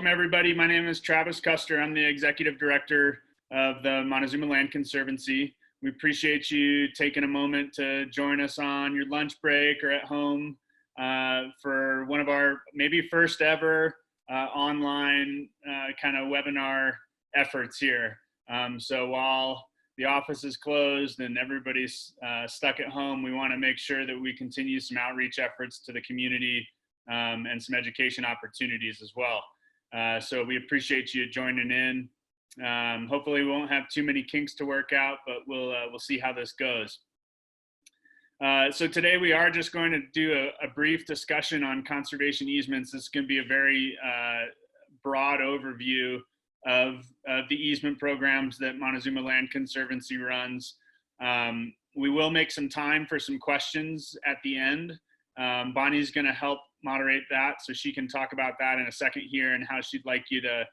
welcome everybody. My name is Travis Custer. I'm the Executive Director of the Montezuma Land Conservancy. We appreciate you taking a moment to join us on your lunch break or at home for one of our maybe first ever online kind of webinar efforts here. So while the office is closed and everybody's stuck at home, we want to make sure that we continue some outreach efforts to the community and some education opportunities as well. So we appreciate you joining in. Hopefully we won't have too many kinks to work out, but we'll see how this goes. So today we are just going to do a brief discussion on conservation easements. This is going to be a very broad overview of the easement programs that Montezuma Land Conservancy runs. We will make some time for some questions at the end. Bonnie's going to help moderate that, so she can talk about that in a second here and how she'd like you to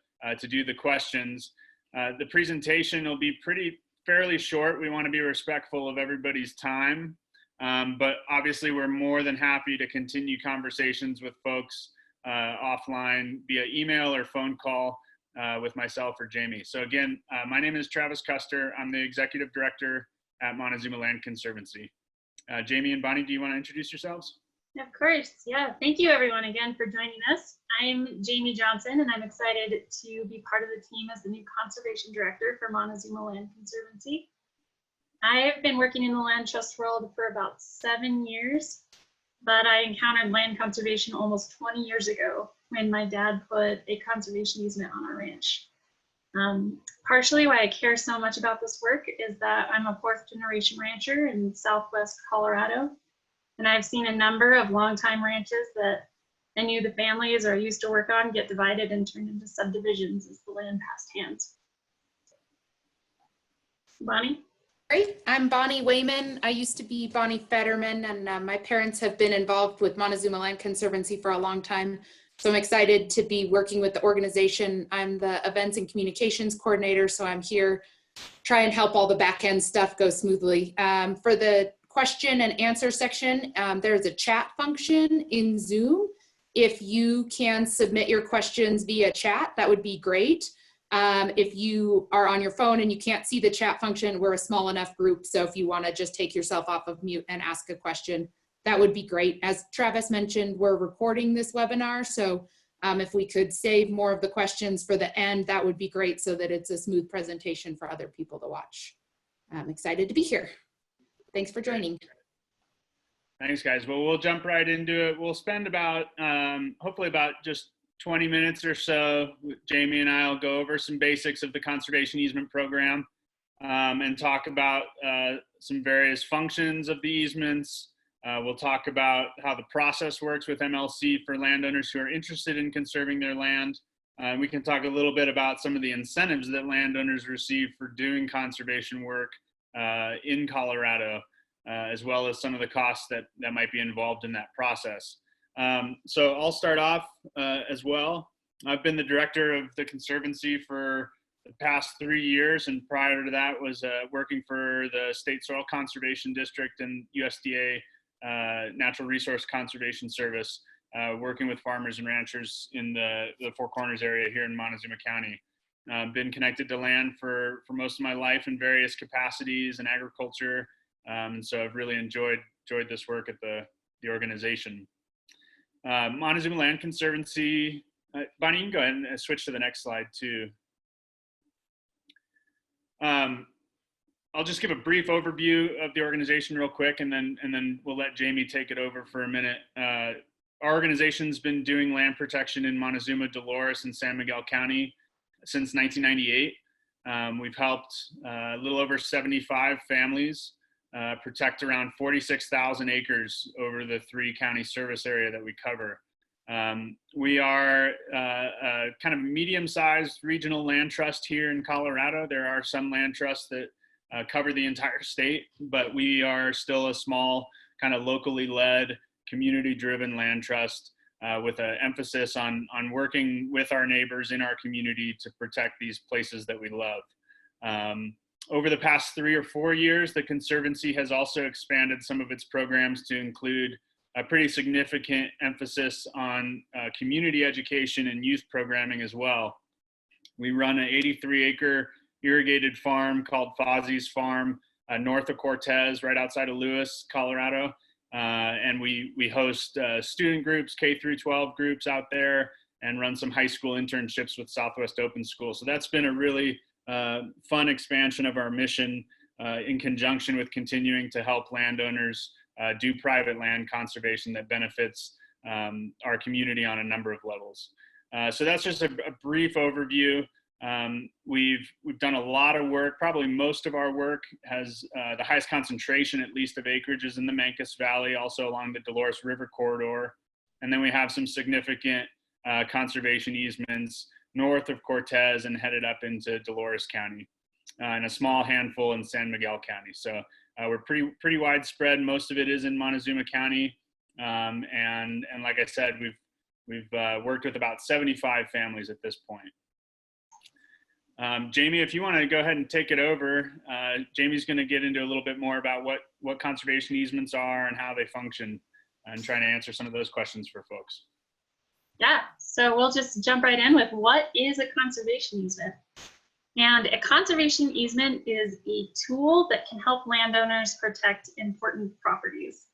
do the questions. The presentation will be fairly short. We want to be respectful of everybody's time, but obviously we're more than happy to continue conversations with folks offline via email or phone call with myself or Jamie. So again, my name is Travis Custer. I'm the Executive Director at Montezuma Land Conservancy. Jamie and Bonnie, do you want to introduce yourselves? Of course, yeah. Thank you everyone again for joining us. I'm Jamie Johnson and I'm excited to be part of the team as the new Conservation Director for Montezuma Land Conservancy. I've been working in the land trust world for about 7 years, but I encountered land conservation almost 20 years ago when my dad put a conservation easement on our ranch. Partially why I care so much about this work is that I'm a 4th generation rancher in Southwest Colorado. And I've seen a number of longtime ranches that I knew the families or used to work on get divided and turned into subdivisions as the land passed hands. Bonnie? Great. I'm Bonnie Wayman. I used to be Bonnie Fetterman, and my parents have been involved with Montezuma Land Conservancy for a long time. So I'm excited to be working with the organization. I'm the events and communications coordinator, so I'm here to try and help all the back end stuff go smoothly. For the question and answer section, there's a chat function in Zoom. If you can submit your questions via chat, that would be great. If you are on your phone and you can't see the chat function, we're a small enough group, so if you want to just take yourself off of mute and ask a question, that would be great. As Travis mentioned, we're recording this webinar, so if we could save more of the questions for the end, that would be great so that it's a smooth presentation for other people to watch. I'm excited to be here. Thanks for joining. Thanks, guys. Well, we'll jump right into it. We'll spend about, hopefully about just 20 minutes or so. Jamie and I will go over some basics of the conservation easement program and talk about some various functions of the easements. We'll talk about how the process works with MLC for landowners who are interested in conserving their land. We can talk a little bit about some of the incentives that landowners receive for doing conservation work in Colorado, as well as some of the costs that might be involved in that process. So I'll start off as well. I've been the director of the Conservancy for the past 3 years, and prior to that was working for the State Soil Conservation District and USDA Natural Resource Conservation Service, working with farmers and ranchers in the Four Corners area here in Montezuma County. Been connected to land for most of my life in various capacities in agriculture, and so I've really enjoyed this work at the organization. Montezuma Land Conservancy. Bonnie, you can go ahead and switch to the next slide too. I'll just give a brief overview of the organization real quick, and then we'll let Jamie take it over for a minute. Our organization's been doing land protection in Montezuma, Dolores, and San Miguel County since 1998. We've helped a little over 75 families protect around 46,000 acres over the 3 county service area that we cover. We are a kind of medium-sized regional land trust here in Colorado. There are some land trusts that cover the entire state, but we are still a small, kind of locally led, community-driven land trust with an emphasis on working with our neighbors in our community to protect these places that we love. Over the past 3 or 4 years, the Conservancy has also expanded some of its programs to include a pretty significant emphasis on community education and youth programming as well. We run an 83-acre irrigated farm called Fozzie's Farm north of Cortez, right outside of Lewis, Colorado. And we host student groups, K through 12 groups out there, and run some high school internships with Southwest Open School. So that's been a really fun expansion of our mission in conjunction with continuing to help landowners do private land conservation that benefits our community on a number of levels. So that's just a brief overview. We've done a lot of work. Probably most of our work has the highest concentration, at least, of acreages in the Mancos Valley, also along the Dolores River corridor. And then we have some significant conservation easements north of Cortez and headed up into Dolores County, and a small handful in San Miguel County. So we're pretty widespread. Most of it is in Montezuma County, and like I said, we've worked with about 75 families at this point. Jamie, if you want to go ahead and take it over, Jamie's going to get into a little bit more about what conservation easements are and how they function, and trying to answer some of those questions for folks. Yeah, so we'll just jump right in with what is a conservation easement. And a conservation easement is a tool that can help landowners protect important properties.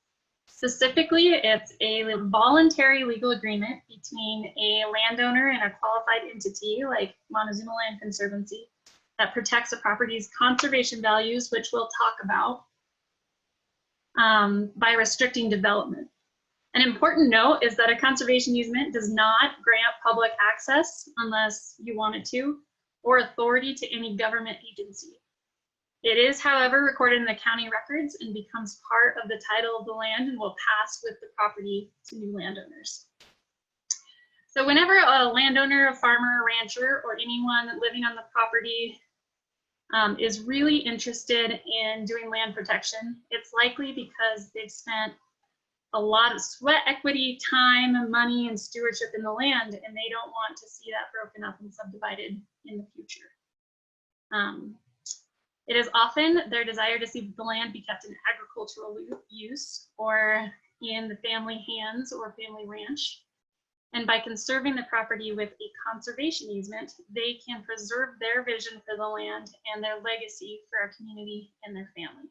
Specifically, it's a voluntary legal agreement between a landowner and a qualified entity like Montezuma Land Conservancy that protects a property's conservation values, which we'll talk about, by restricting development. An important note is that a conservation easement does not grant public access unless you want it to, or authority to any government agency. It is, however, recorded in the county records and becomes part of the title of the land and will pass with the property to new landowners. So whenever a landowner, a farmer, a rancher, or anyone living on the property is really interested in doing land protection, it's likely because they've spent a lot of sweat equity, time, money, and stewardship in the land, and they don't want to see that broken up and subdivided in the future. It is often their desire to see the land be kept in agricultural use or in the family hands or family ranch. And by conserving the property with a conservation easement, they can preserve their vision for the land and their legacy for our community and their family.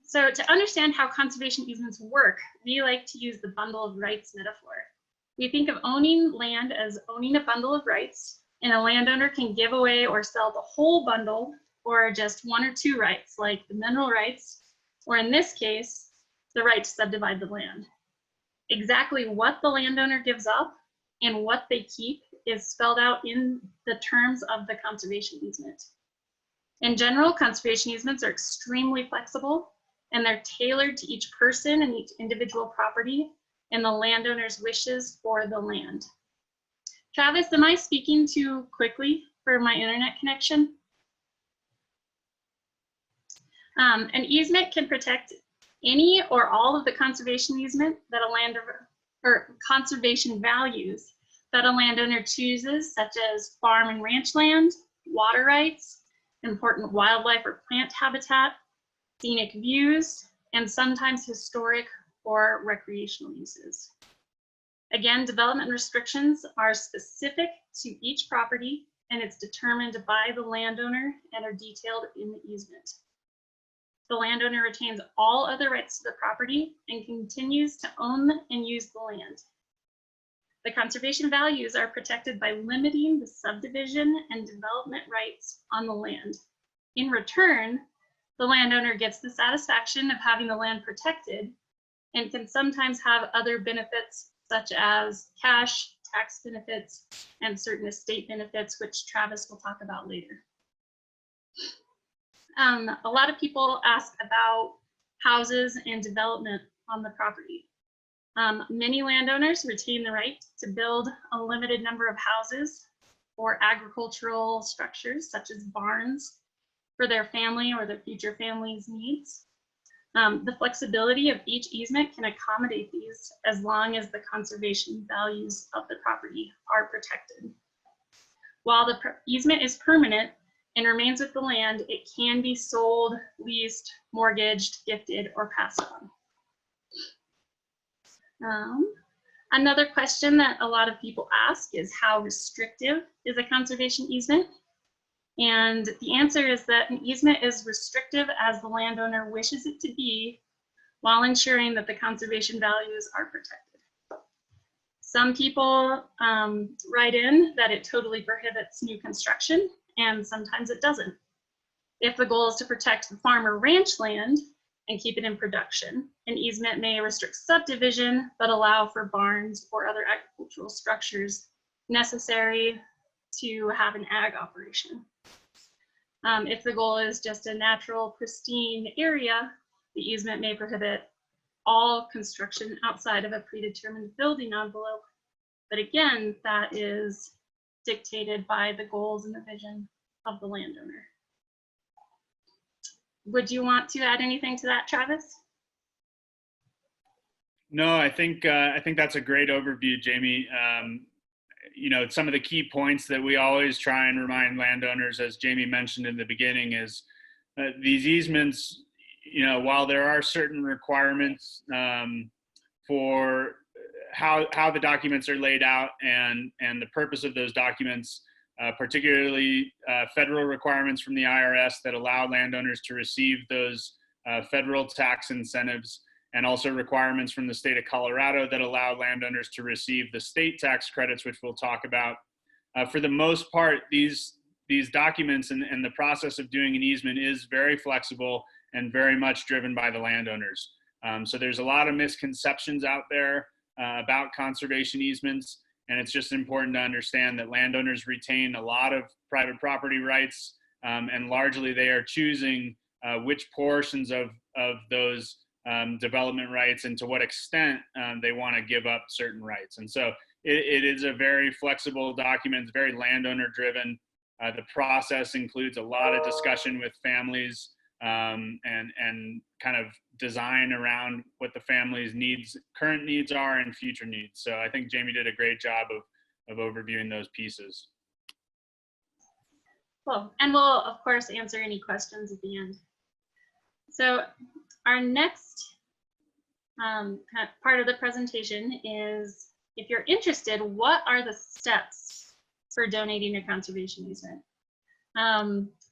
So to understand how conservation easements work, we like to use the bundle of rights metaphor. We think of owning land as owning a bundle of rights, and a landowner can give away or sell the whole bundle or just one or two rights, like the mineral rights, or in this case, the right to subdivide the land. Exactly what the landowner gives up and what they keep is spelled out in the terms of the conservation easement. In general, conservation easements are extremely flexible, and they're tailored to each person and each individual property and the landowner's wishes for the land. Travis, am I speaking too quickly for my internet connection? An easement can protect any or all of the conservation easement that a landowner, or conservation values that a landowner chooses, such as farm and ranch land, water rights, important wildlife or plant habitat, scenic views, and sometimes historic or recreational uses. Again, development restrictions are specific to each property, and it's determined by the landowner and are detailed in the easement. The landowner retains all other rights to the property and continues to own and use the land. The conservation values are protected by limiting the subdivision and development rights on the land. In return, the landowner gets the satisfaction of having the land protected and can sometimes have other benefits such as cash, tax benefits, and certain estate benefits, which Travis will talk about later. A lot of people ask about houses and development on the property. Many landowners retain the right to build a limited number of houses or agricultural structures, such as barns, for their family or their future family's needs. The flexibility of each easement can accommodate these as long as the conservation values of the property are protected. While the easement is permanent, and remains with the land, it can be sold, leased, mortgaged, gifted, or passed on. Another question that a lot of people ask is, how restrictive is a conservation easement? And the answer is that an easement is restrictive as the landowner wishes it to be, while ensuring that the conservation values are protected. Some people write in that it totally prohibits new construction, and sometimes it doesn't. If the goal is to protect the farm or ranch land and keep it in production, an easement may restrict subdivision, but allow for barns or other agricultural structures necessary to have an ag operation. If the goal is just a natural, pristine area, the easement may prohibit all construction outside of a predetermined building envelope. But again, that is dictated by the goals and the vision of the landowner. Would you want to add anything to that, Travis? No, I think that's a great overview, Jamie. You know, some of the key points that we always try and remind landowners, as Jamie mentioned in the beginning, is these easements, you know, while there are certain requirements for how the documents are laid out and the purpose of those documents, particularly federal requirements from the IRS that allow landowners to receive those federal tax incentives, and also requirements from the state of Colorado that allow landowners to receive the state tax credits, which we'll talk about. For the most part, these documents and the process of doing an easement is very flexible and very much driven by the landowners. So there's a lot of misconceptions out there about conservation easements, and it's just important to understand that landowners retain a lot of private property rights, and largely they are choosing which portions of those development rights and to what extent they want to give up certain rights. And so it is a very flexible document, it's very landowner driven. The process includes a lot of discussion with families and kind of design around what the family's current needs are and future needs. So I think Jamie did a great job of overviewing those pieces. Cool. And we'll, of course, answer any questions at the end. So our next part of the presentation is, if you're interested, what are the steps for donating a conservation easement?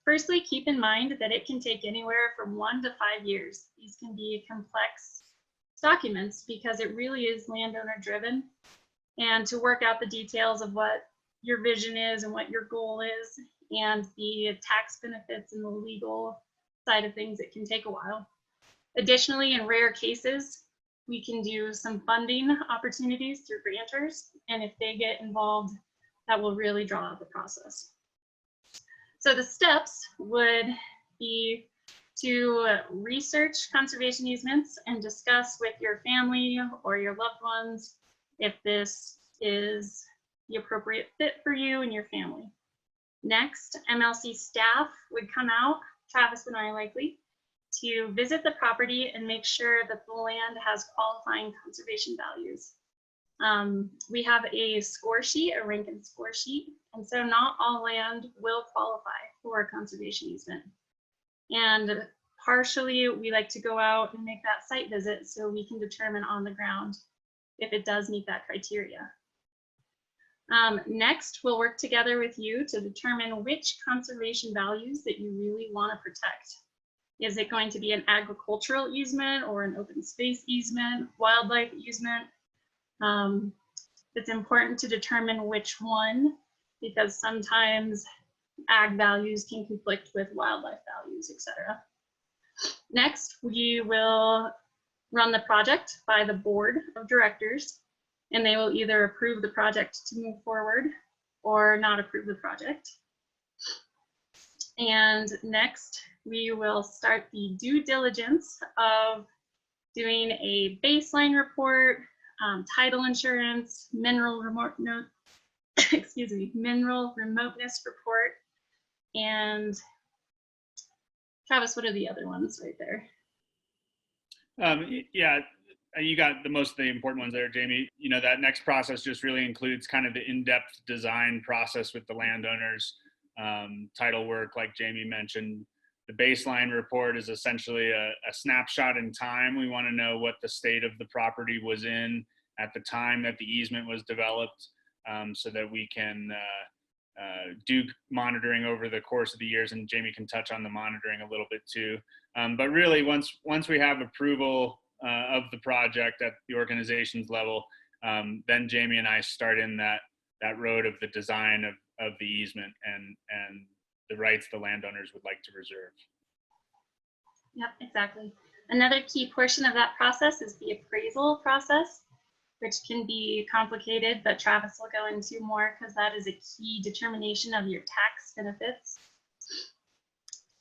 Firstly, keep in mind that it can take anywhere from 1 to 5 years. These can be complex documents because it really is landowner driven. And to work out the details of what your vision is and what your goal is and the tax benefits and the legal side of things, it can take a while. Additionally, in rare cases, we can do some funding opportunities through grantors. And if they get involved, that will really draw out the process. So the steps would be to research conservation easements and discuss with your family or your loved ones if this is the appropriate fit for you and your family. Next, MLC staff would come out, Travis and I likely, to visit the property and make sure that the land has qualifying conservation values. We have a score sheet, a Rankin score sheet, and so not all land will qualify for a conservation easement. And partially, we like to go out and make that site visit so we can determine on the ground if it does meet that criteria. Next, we'll work together with you to determine which conservation values that you really want to protect. Is it going to be an agricultural easement or an open space easement, wildlife easement? It's important to determine which one, because sometimes ag values can conflict with wildlife values, etc. Next, we will run the project by the board of directors, and they will either approve the project to move forward or not approve the project. And next, we will start the due diligence of doing a baseline report, title insurance, mineral mineral remoteness report, and Travis, what are the other ones right there? Yeah, you got most of the important ones there, Jamie. You know, that next process just really includes kind of the in-depth design process with the landowners. title work, like Jamie mentioned. The baseline report is essentially a snapshot in time. We want to know what the state of the property was in at the time that the easement was developed, so that we can do monitoring over the course of the years, and Jamie can touch on the monitoring a little bit too. But really, once we have approval of the project at the organization's level, then Jamie and I start in that road of the design of the easement and the rights the landowners would like to reserve. Yep, exactly. Another key portion of that process is the appraisal process, which can be complicated, but Travis will go into more because that is a key determination of your tax benefits.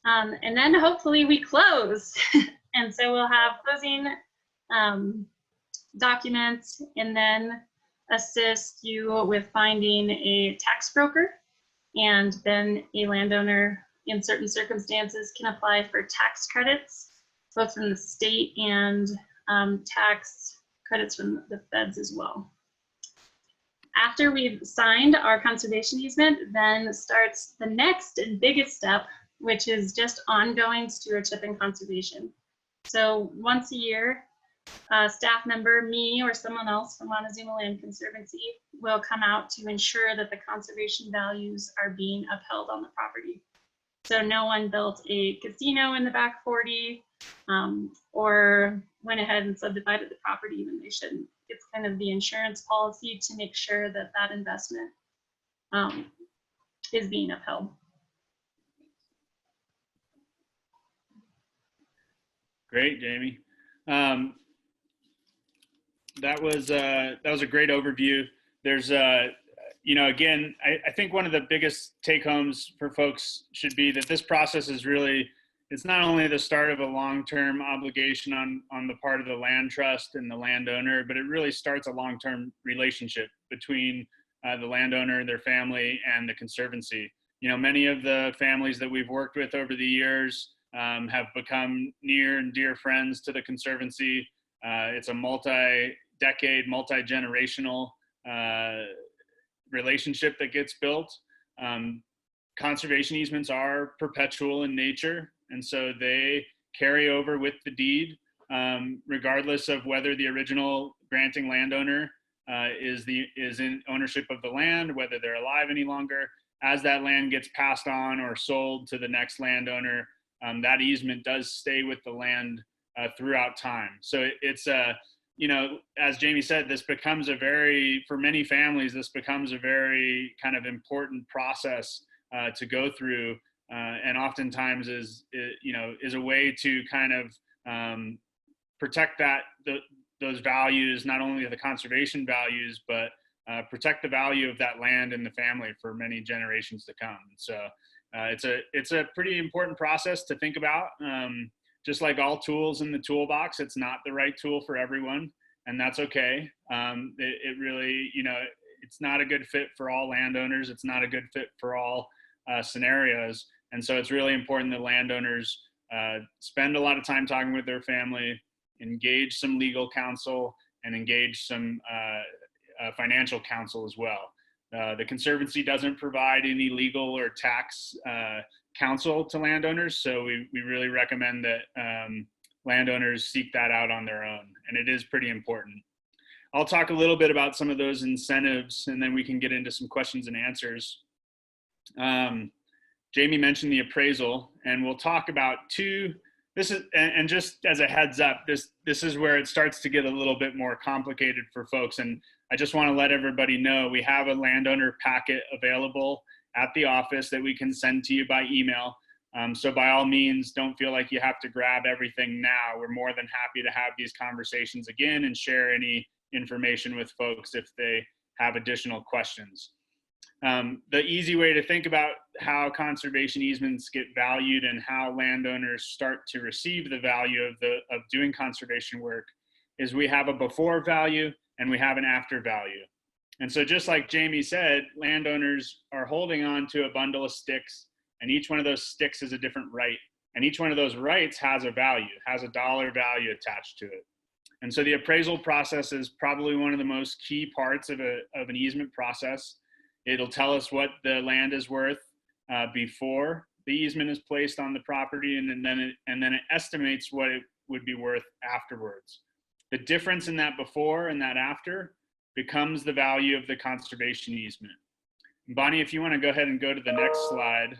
And then hopefully we close. And so we'll have closing documents, and then assist you with finding a tax broker, and then a landowner in certain circumstances can apply for tax credits, both from the state and tax credits from the feds as well. After we've signed our conservation easement, then starts the next and biggest step, which is just ongoing stewardship and conservation. So once a year, a staff member, me or someone else from Montezuma Land Conservancy, will come out to ensure that the conservation values are being upheld on the property. So no one built a casino in the back 40 or went ahead and subdivided the property when they shouldn't. It's kind of the insurance policy to make sure that that investment is being upheld. Great, Jamie. That was a great overview. There's you know, again, I think one of the biggest take homes for folks should be that this process is really, it's not only the start of a long-term obligation on the part of the land trust and the landowner, but it really starts a long-term relationship between the landowner, their family, and the Conservancy. You know, many of the families that we've worked with over the years have become near and dear friends to the Conservancy. It's a multi-decade, multi-generational relationship that gets built. Conservation easements are perpetual in nature, and so they carry over with the deed, regardless of whether the original granting landowner is in ownership of the land, whether they're alive any longer. As that land gets passed on or sold to the next landowner, that easement does stay with the land throughout time. So it's you know, as Jamie said, this becomes for many families, this becomes a very kind of important process to go through, and oftentimes is a way to kind of protect those values, not only the conservation values, but protect the value of that land and the family for many generations to come. So it's a pretty important process to think about. Just like all tools in the toolbox, it's not the right tool for everyone, and that's okay. It really, you know, it's not a good fit for all landowners. It's not a good fit for all scenarios. And so it's really important that landowners spend a lot of time talking with their family, engage some legal counsel, and engage some financial counsel as well. The Conservancy doesn't provide any legal or tax counsel to landowners, so we really recommend that landowners seek that out on their own, and it is pretty important. I'll talk a little bit about some of those incentives, and then we can get into some questions and answers. Jamie mentioned the appraisal, and we'll talk about this is, and just as a heads up, this is where it starts to get a little bit more complicated for folks, and I just want to let everybody know we have a landowner packet available at the office that we can send to you by email. So by all means, don't feel like you have to grab everything now. We're more than happy to have these conversations again and share any information with folks if they have additional questions. The easy way to think about how conservation easements get valued and how landowners start to receive the value of doing conservation work is we have a before value and we have an after value. And so just like Jamie said, landowners are holding on to a bundle of sticks, and each one of those sticks is a different right. And each one of those rights has a value, has a dollar value attached to it. And so the appraisal process is probably one of the most key parts of an easement process. It'll tell us what the land is worth. before the easement is placed on the property, and then it estimates what it would be worth afterwards. The difference in that before and that after becomes the value of the conservation easement. Bonnie, if you want to go ahead and go to the next slide.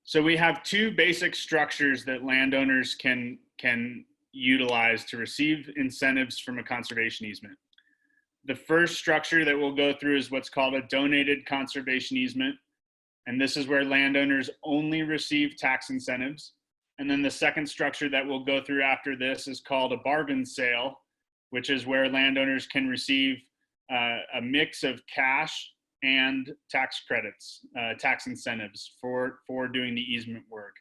So we have two basic structures that landowners can utilize to receive incentives from a conservation easement. The first structure that we'll go through is what's called a donated conservation easement. And this is where landowners only receive tax incentives. And then the second structure that we'll go through after this is called a bargain sale, which is where landowners can receive a mix of cash and tax credits, tax incentives for doing the easement work.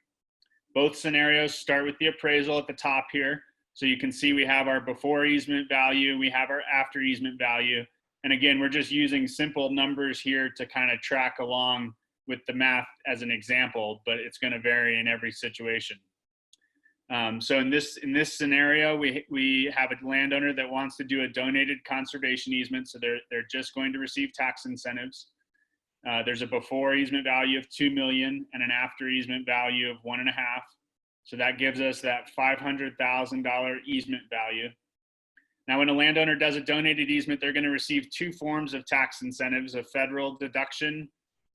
Both scenarios start with the appraisal at the top here. So you can see we have our before easement value, we have our after easement value. And again, we're just using simple numbers here to kind of track along with the math as an example, but it's going to vary in every situation. So in this scenario, we have a landowner that wants to do a donated conservation easement. So they're just going to receive tax incentives. There's a before easement value of 2 million and an after easement value of 1.5. So that gives us that $500,000 easement value. Now, when a landowner does a donated easement, they're going to receive two forms of tax incentives: a federal deduction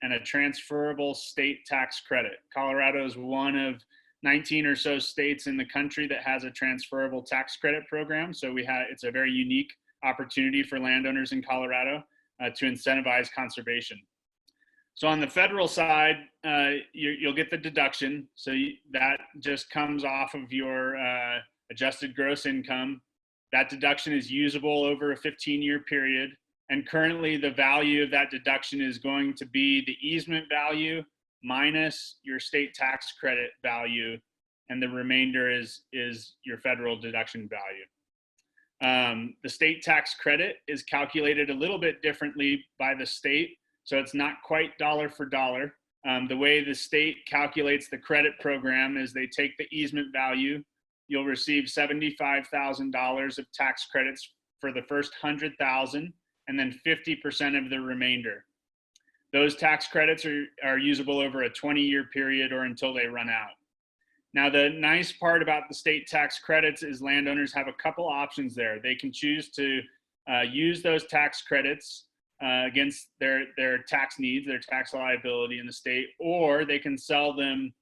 and a transferable state tax credit. Colorado is one of 19 or so states in the country that has a transferable tax credit program. So it's a very unique opportunity for landowners in Colorado to incentivize conservation. So on the federal side, you'll get the deduction. So that just comes off of your adjusted gross income. That deduction is usable over a 15-year period. And currently the value of that deduction is going to be the easement value minus your state tax credit value, and the remainder is your federal deduction value. The state tax credit is calculated a little bit differently by the state, so it's not quite dollar for dollar. The way the state calculates the credit program is they take the easement value. You'll receive $75,000 of tax credits for the first 100,000, and then 50% of the remainder. Those tax credits are usable over a 20-year period or until they run out. Now, the nice part about the state tax credits is landowners have a couple options there. They can choose to use those tax credits against their tax needs, their tax liability in the state, or they can sell them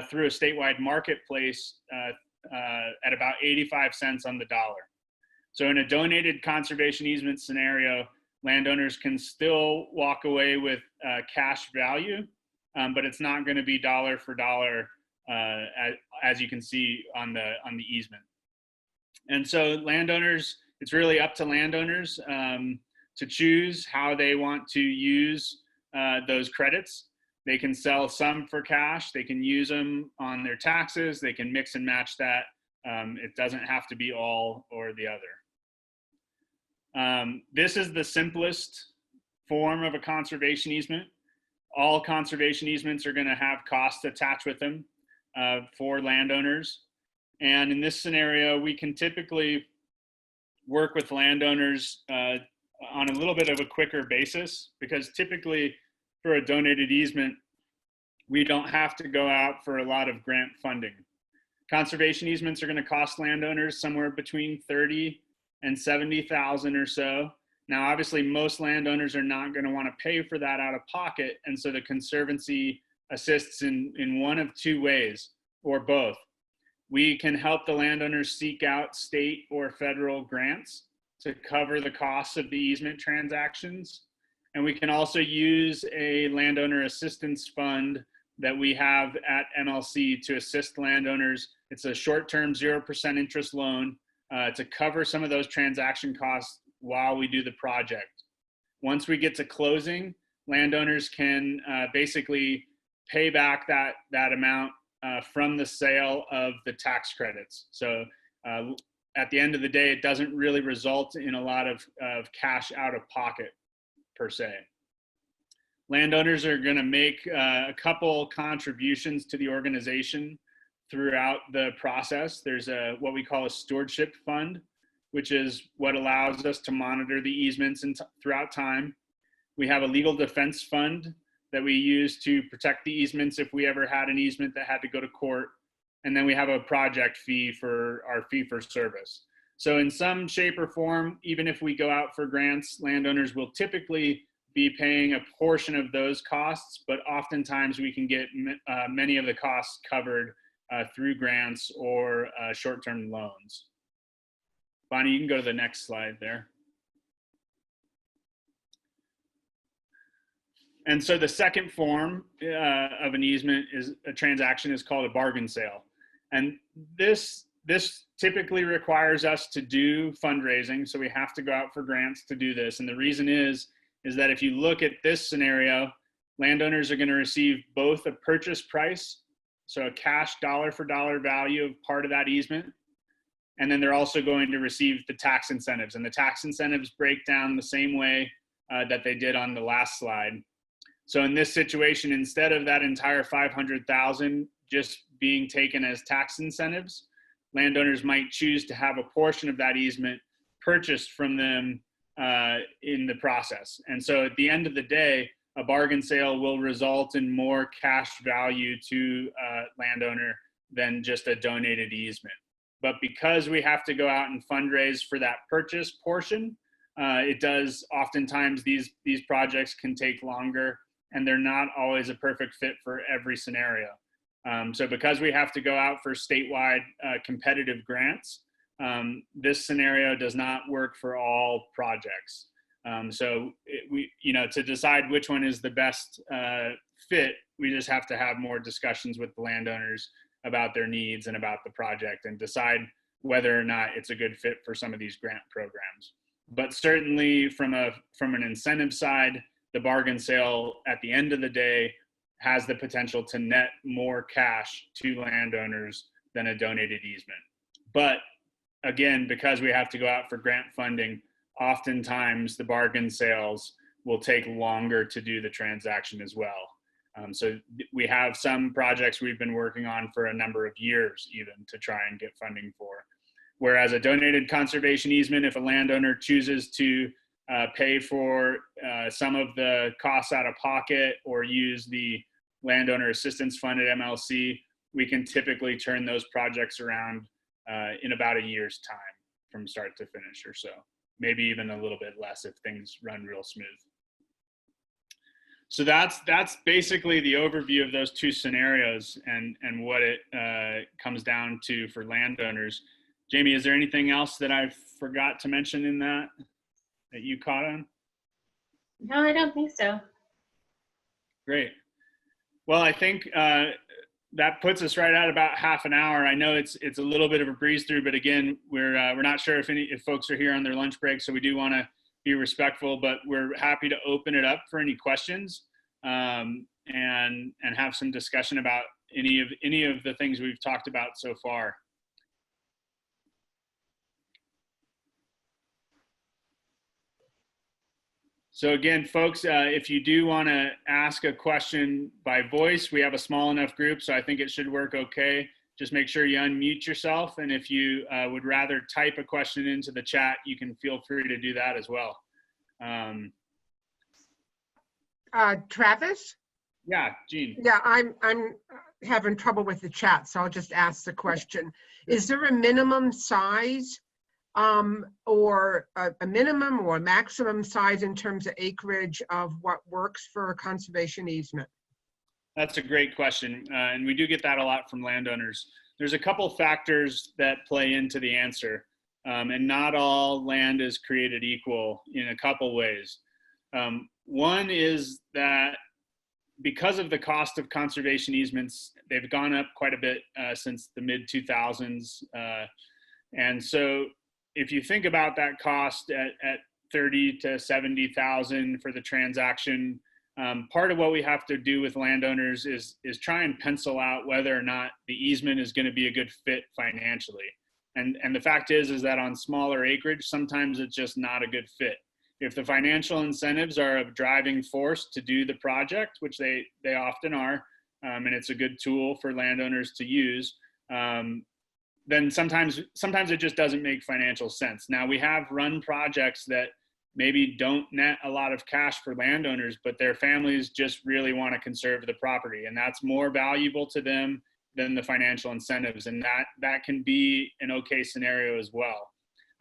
through a statewide marketplace at about 85 cents on the dollar. So in a donated conservation easement scenario, landowners can still walk away with cash value, but it's not going to be dollar for dollar, as you can see on the easement. And so landowners, it's really up to landowners to choose how they want to use those credits. They can sell some for cash. They can use them on their taxes. They can mix and match that. It doesn't have to be all or the other. This is the simplest form of a conservation easement. All conservation easements are going to have costs attached with them for landowners. And in this scenario, we can typically work with landowners on a little bit of a quicker basis, because typically for a donated easement, we don't have to go out for a lot of grant funding. Conservation easements are going to cost landowners somewhere between $30,000 and $70,000 or so. Now, obviously, most landowners are not going to want to pay for that out of pocket, and so the Conservancy assists in one of two ways, or both. We can help the landowners seek out state or federal grants to cover the costs of the easement transactions, and we can also use a landowner assistance fund that we have at MLC to assist landowners. It's a short-term 0% interest loan to cover some of those transaction costs while we do the project. Once we get to closing, landowners can basically pay back that amount from the sale of the tax credits. So at the end of the day, it doesn't really result in a lot of cash out of pocket per se. Landowners are going to make a couple contributions to the organization throughout the process. There's what we call a stewardship fund, which is what allows us to monitor the easements throughout time. We have a legal defense fund that we use to protect the easements if we ever had an easement that had to go to court. And then we have a project fee for our fee for service. So in some shape or form, even if we go out for grants, landowners will typically be paying a portion of those costs, but oftentimes we can get many of the costs covered through grants or short-term loans. Bonnie, you can go to the next slide there. And so the second form of an easement is a transaction is called a bargain sale. And this typically requires us to do fundraising. So we have to go out for grants to do this. And the reason is that if you look at this scenario, landowners are going to receive both a purchase price, so a cash dollar for dollar value of part of that easement, and then they're also going to receive the tax incentives. And the tax incentives break down the same way that they did on the last slide. So in this situation, instead of that entire $500,000 just being taken as tax incentives, landowners might choose to have a portion of that easement purchased from them in the process. And so at the end of the day, a bargain sale will result in more cash value to a landowner than just a donated easement. But because we have to go out and fundraise for that purchase portion, it does oftentimes these projects can take longer, and they're not always a perfect fit for every scenario. So because we have to go out for statewide competitive grants, this scenario does not work for all projects. To decide which one is the best fit, we just have to have more discussions with the landowners about their needs and about the project and decide whether or not it's a good fit for some of these grant programs. But certainly from an incentive side, the bargain sale at the end of the day has the potential to net more cash to landowners than a donated easement. But again, because we have to go out for grant funding, oftentimes the bargain sales will take longer to do the transaction as well. So we have some projects we've been working on for a number of years even to try and get funding for. Whereas a donated conservation easement, if a landowner chooses to pay for some of the costs out of pocket or use the landowner assistance fund at MLC, we can typically turn those projects around in about a year's time from start to finish or so. Maybe even a little bit less if things run real smooth. So that's basically the overview of those two scenarios and what it comes down to for landowners. Jamie, is there anything else that I forgot to mention in that you caught on? No, I don't think so. Great. Well, I think that puts us right at about half an hour. I know it's a little bit of a breeze through, but again, we're not sure if folks are here on their lunch break, so we do want to be respectful, but we're happy to open it up for any questions and have some discussion about any of the things we've talked about so far. So again, folks, if you do want to ask a question by voice, we have a small enough group, so I think it should work okay. Just make sure you unmute yourself, and if you would rather type a question into the chat, you can feel free to do that as well. Travis? Yeah, Jean. Yeah, I'm having trouble with the chat, so I'll just ask the question. Is there a minimum size or a minimum or a maximum size in terms of acreage of what works for a conservation easement? That's a great question, and we do get that a lot from landowners. There's a couple factors that play into the answer, and not all land is created equal in a couple ways. One is that because of the cost of conservation easements, they've gone up quite a bit since the mid-2000s, and so if you think about that cost at $30,000 to $70,000 for the transaction, part of what we have to do with landowners is try and pencil out whether or not the easement is going to be a good fit financially. And the fact is that on smaller acreage, sometimes it's just not a good fit. If the financial incentives are a driving force to do the project, which they often are, and it's a good tool for landowners to use, then sometimes it just doesn't make financial sense. Now, we have run projects that maybe don't net a lot of cash for landowners, but their families just really want to conserve the property, and that's more valuable to them than the financial incentives, and that can be an okay scenario as well.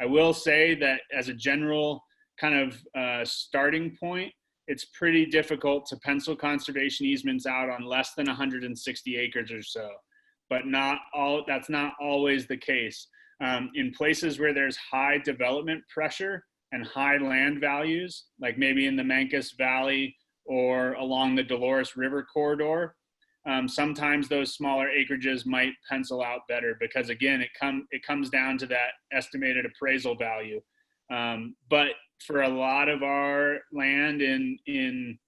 I will say that as a general kind of starting point, it's pretty difficult to pencil conservation easements out on less than 160 acres or so, but that's not always the case. In places where there's high development pressure and high land values, like maybe in the Mancos Valley or along the Dolores River corridor, sometimes those smaller acreages might pencil out better because, again, it comes down to that estimated appraisal value. But for a lot of our land in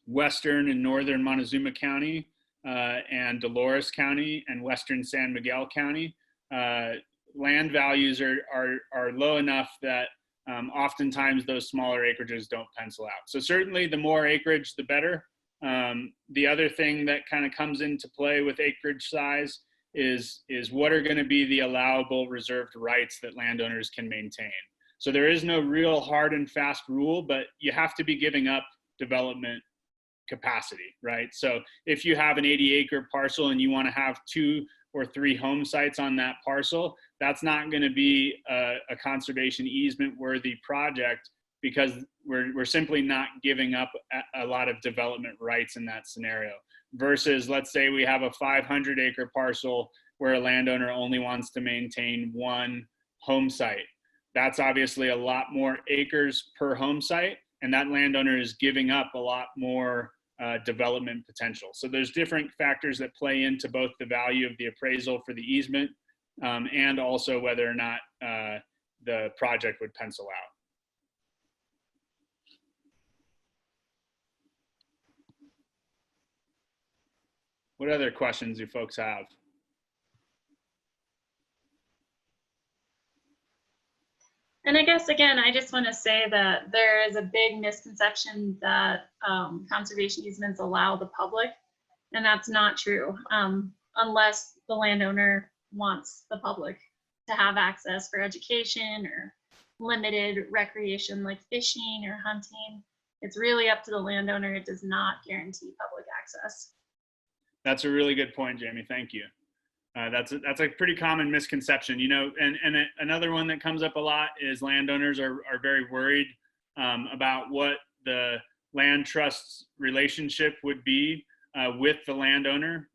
western and northern Montezuma County and Dolores County and western San Miguel County, land values are low enough that oftentimes those smaller acreages don't pencil out. So certainly the more acreage, the better. The other thing that kind of comes into play with acreage size is what are going to be the allowable reserved rights that landowners can maintain. So there is no real hard and fast rule, but you have to be giving up development capacity, right? So if you have an 80-acre parcel and you want to have 2 or 3 home sites on that parcel, that's not going to be a conservation easement worthy project, because we're simply not giving up a lot of development rights in that scenario. Versus, let's say we have a 500-acre parcel where a landowner only wants to maintain 1 home site. That's obviously a lot more acres per home site, and that landowner is giving up a lot more development potential. So there's different factors that play into both the value of the appraisal for the easement and also whether or not the project would pencil out. What other questions do folks have? And I guess, again, I just want to say that there is a big misconception that conservation easements allow the public, and that's not true, unless the landowner wants the public to have access for education or limited recreation like fishing or hunting. It's really up to the landowner. It does not guarantee public access. That's a really good point, Jamie. Thank you. That's a pretty common misconception, you know, and another one that comes up a lot is landowners are very worried about what the land trust's relationship would be with the landowner.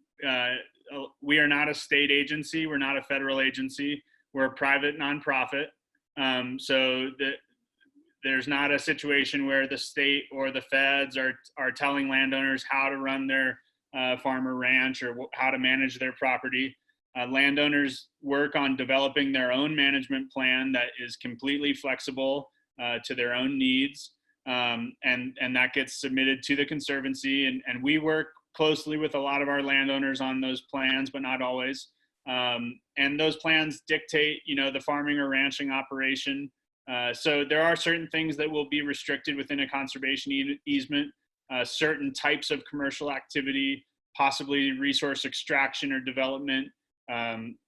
We are not a state agency. We're not a federal agency. We're a private nonprofit. So there's not a situation where the state or the feds are telling landowners how to run their farm or ranch or how to manage their property. Landowners work on developing their own management plan that is completely flexible to their own needs, and that gets submitted to the Conservancy, and we work closely with a lot of our landowners on those plans, but not always. And those plans dictate, you know, the farming or ranching operation. So there are certain things that will be restricted within a conservation easement, certain types of commercial activity, possibly resource extraction or development,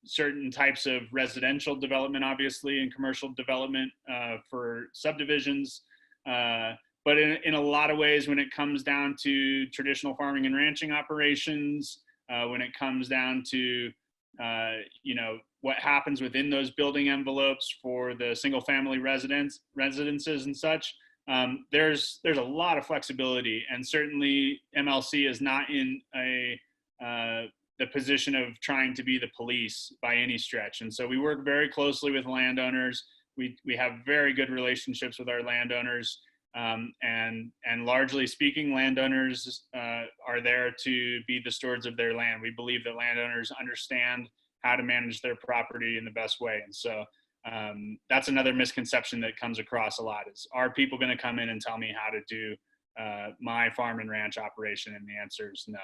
certain types of residential development, obviously, and commercial development for subdivisions. But in a lot of ways, when it comes down to traditional farming and ranching operations, when it comes down to, you know, what happens within those building envelopes for the single family residences and such, there's a lot of flexibility, and certainly MLC is not in the position of trying to be the police by any stretch. And so we work very closely with landowners. We have very good relationships with our landowners, and largely speaking, landowners are there to be the stewards of their land. We believe that landowners understand how to manage their property in the best way. And so that's another misconception that comes across a lot is, are people going to come in and tell me how to do my farm and ranch operation? And the answer is no.